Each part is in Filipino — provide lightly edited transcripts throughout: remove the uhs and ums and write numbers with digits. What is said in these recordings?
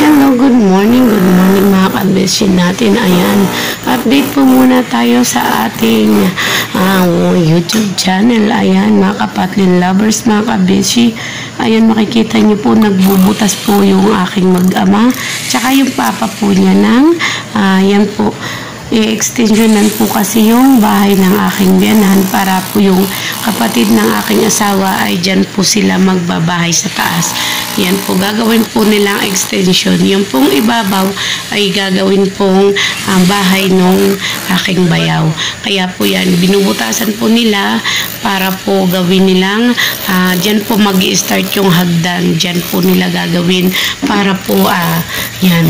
Good morning mga kabesyo natin. Ayan, update po muna tayo sa ating YouTube channel. Ayan, mga kapatlin lovers, mga kabesyo. Ayan, makikita nyo po, nagbubutas po yung aking mag-ama. Tsaka yung papa po niya ng, yan po, i-extensionan po kasi yung bahay ng aking biyanan para po yung kapatid ng aking asawa ay dyan po sila magbabahay sa taas. Yan po, gagawin po nilang extension. Yung pong ibabaw ay gagawin pong bahay ng aking bayaw. Kaya po yan, binubutasan po nila para po gawin nilang, dyan po mag-i-start yung hagdan. Dyan po nila gagawin para po, yan.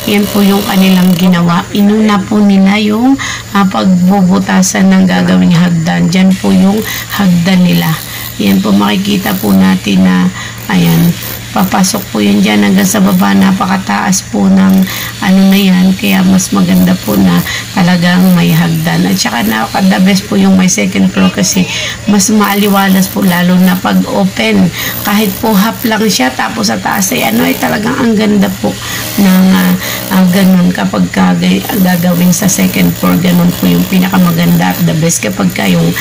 Yan po yung kanilang ginawa. Inuna po nila yung pagbubutasan ng gagawing hagdan. Diyan po yung hagdan nila. Yan po makikita po natin na ayan, papasok po yun dyan hanggang sa baba. Napakataas po ng ano na yan. Kaya mas maganda po na talagang may hagdan. At saka the best po yung may second floor kasi mas maaliwalas po lalo na pag open. Kahit po half lang siya tapos sa taas ay ano ay talagang ang ganda po ng ganun kapag gagawin sa second floor. Ganun po yung pinakamaganda at the best kapag kayong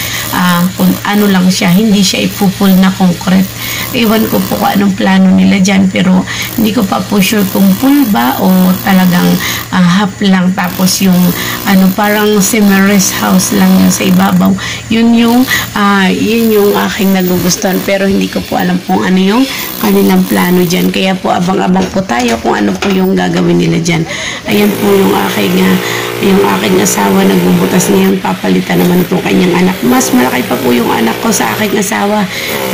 kung ano lang siya, hindi siya ipupul na concrete. Iwan ko po kung anong plano nila dyan pero hindi ko pa po sure kung full ba o talagang half lang tapos yung ano parang semi-rest house lang yun sa ibabaw. Yun yung aking nagugustuhan pero hindi ko po alam kung ano yung kanilang plano dyan. Kaya po abang-abang po tayo kung ano po yung gagawin nila dyan. Ayan po yung aking asawa nagbubutas niyan, papalitan naman itong kanyang anak. Mas malaki pa po yung anak ko sa aking asawa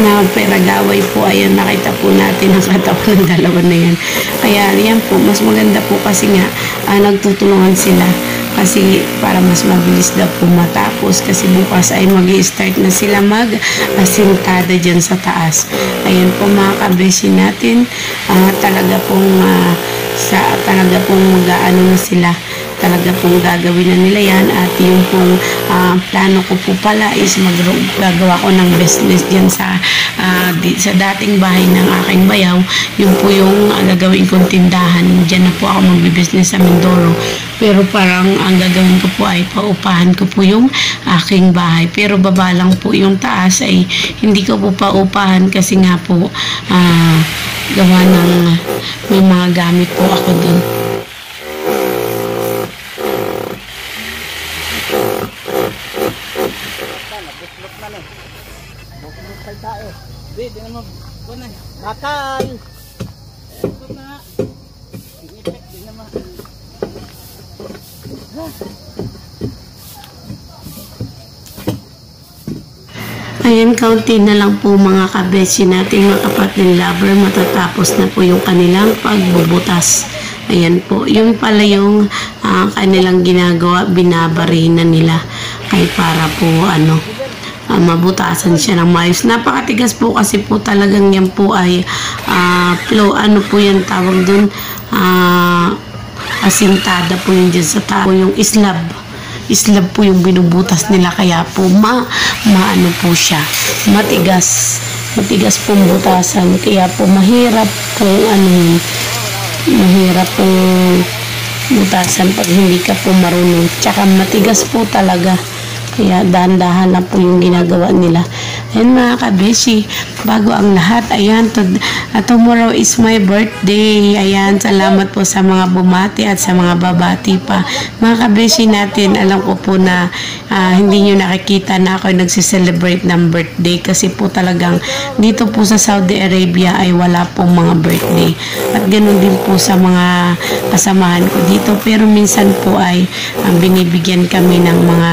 na peragaway po. Ayan, nakita po natin ang katawan ng dalawa na yan. Kaya yan po, mas maganda po kasi nga nagtutulungan sila. Kasi para mas mabilis daw po matapos kasi bukas ay mag-i-start na sila mag-asintada dyan sa taas. Ayan po mga kabesi natin, talaga pong mag-aano na sila. Talaga pong gagawin na nila yan at yung pong plano ko po pala is gagawa ko ng business dyan sa dating bahay ng aking bayaw. Yung po yung gagawin kong tindahan. Dyan na po ako magbibusiness sa Mindoro. Pero parang ang gagawin ko po ay paupahan ko po yung aking bahay. Pero baba lang po yung taas ay hindi ko po paupahan kasi nga po gawa ng may mga gamit po ako dun. Bakal. Ayan, kaunti na lang po mga kabesi natin, mga kapatid lover, matatapos na po yung kanilang pagbubutas. Ayan po, yun pala yung kanilang ginagawa, binabari na nila kay para po mabutasan siya ng maayos. Napakatigas po kasi po talagang yan po ay ano po yan tawag dun, asintada po yun dyan sa tao, yung slab po yung binubutas nila kaya po maano po siya, matigas pong butasan kaya po mahirap pong butasan pag hindi ka po marunong, tsaka matigas po talaga. Kaya dahan-dahan na po yung ginagawa nila. Ayan mga kabesi, bago ang lahat, ayan, tomorrow is my birthday. Ayan, salamat po sa mga bumati at sa mga babati pa. Mga kabesi natin, alam ko po na hindi nyo nakikita na ako nagsiselebrate ng birthday kasi po talagang dito po sa Saudi Arabia ay wala pong mga birthday. At ganoon din po sa mga kasamahan ko dito. Pero minsan po ay binibigyan kami ng mga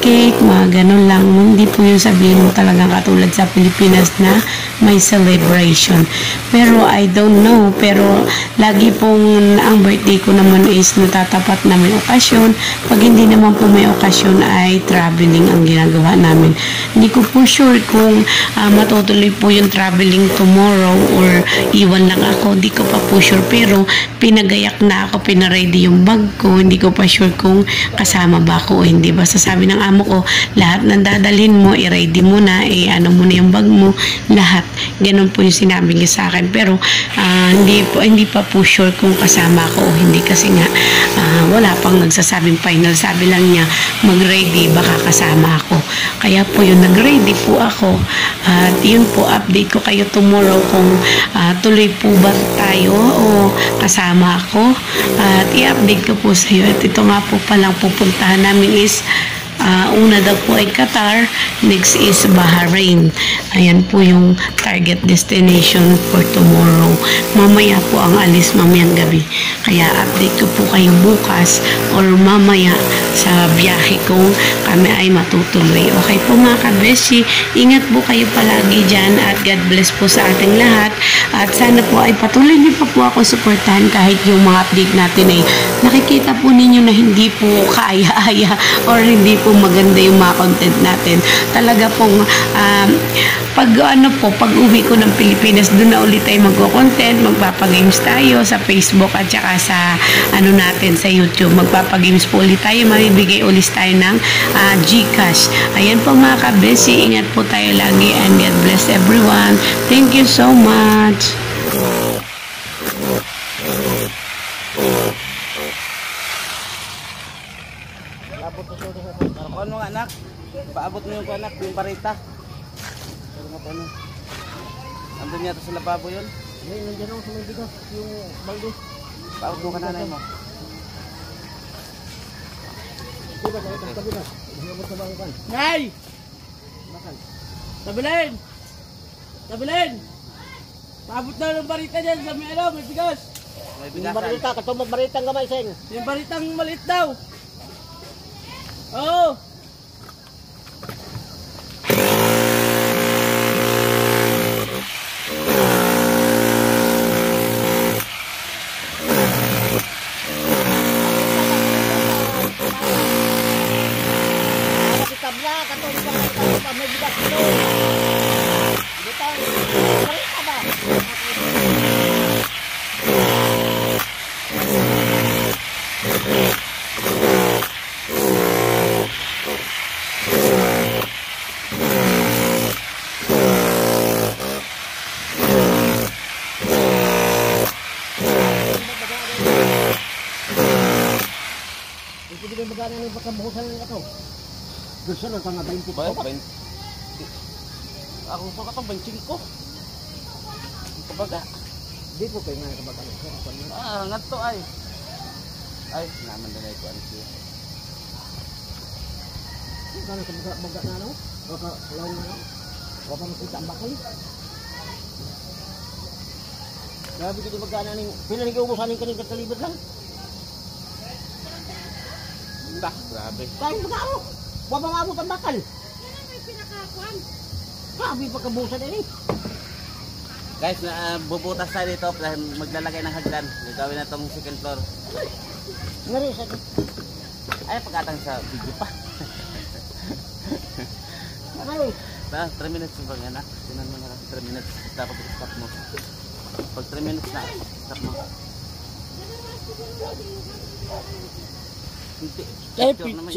cake, mga ganun lang. Hindi po yung sabihin mo talagang katulad sa Pilipinas na may celebration. Pero I don't know. Pero lagi pong ang birthday ko naman is natatapat na may okasyon. Pag hindi naman po may okasyon ay traveling ang ginagawa namin. Hindi ko po sure kung matutuloy po yung traveling tomorrow or iwan lang ako. Hindi ko pa po sure. Pero pinagayak na ako, pinaready yung bag ko. Hindi ko pa sure kung kasama ba ako o hindi. Basta sabi ng amo ko, lahat ng dadalhin mo, i-ready mo na, iano mo na yung bag mo, lahat. Ganun po yung sinabi niya sa akin. Pero hindi pa po sure kung kasama ako o hindi kasi nga wala pang nagsasabing final. Sabi lang niya, mag-ready, baka kasama ako. Kaya po yun, nag-ready po ako. At yun po, update ko kayo tomorrow kung tuloy po ba tayo o kasama ako. At i-update ko po sa iyo. At ito nga po palang pupuntahan namin is una daw po ay Qatar, next is Bahrain. Ayan po yung target destination for tomorrow. Mamaya po ang alis mamayang gabi. Kaya update ko po kayo bukas or mamaya sa biyahe kung kami ay matutuloy. Okay po mga ka-beshi, ingat po kayo palagi dyan at God bless po sa ating lahat. At sana po ay patuloy niyo pa po ako suportahan kahit yung mga update natin ay nakikita po ninyo na hindi po kaaya-aya or hindi po maganda yung mga content natin. Talaga pong pag uwi ko ng Pilipinas, doon na ulit tayo magko-content, magpapagames tayo sa Facebook at saka sa natin sa YouTube. Magpapagames po ulit tayo, mamibigay ulit tayo ng GCash. Ayan po mga ka-beshi, ingat po tayo lagi and God bless everyone. Thank you so much. Ano nga anak? Paabot mo yung anak, yung barita. Andun yata sa lababo yun? Hindi, nandiyan ako sa may bigas, yung balde. Paabot mo ka nanay mo. Nay! Tabilin! Tabilin! Paabot na ng barita dyan sa may may bigas. May bigasan. Yung barita, katumog baritang gamay sing. Yung baritang maliit daw. Oo! Hindi ba magana ng pagkabuhusan ng ito? Gusto lang ka nga 20 ko. Ako sa katong 25 ko. Kabaga. Di po kayo nga kabaga. Nga to ay. Ay, naman na ito ano siya. Kano sa baga na ano? Baka law na ano? Baka makita ang bakal. Grabe dito magana ng pinanig-ubusan ng kaning katalibot lang. Dah, grabe. Kain ba ako? Wabang abot ang bakal. May pinakakuan. Grabe pagkabusan din eh. Guys, bubutas tayo dito dahil maglalagay ng hagdan. Gagawin na itong second floor. Narisan. Ay, pagkatang sa video pa. Aray. 3 minutes ba yan ah? Tinan mo na 3 minutes. Tapos stop mo. Pag 3 minutes na, stop mo. Picture naman.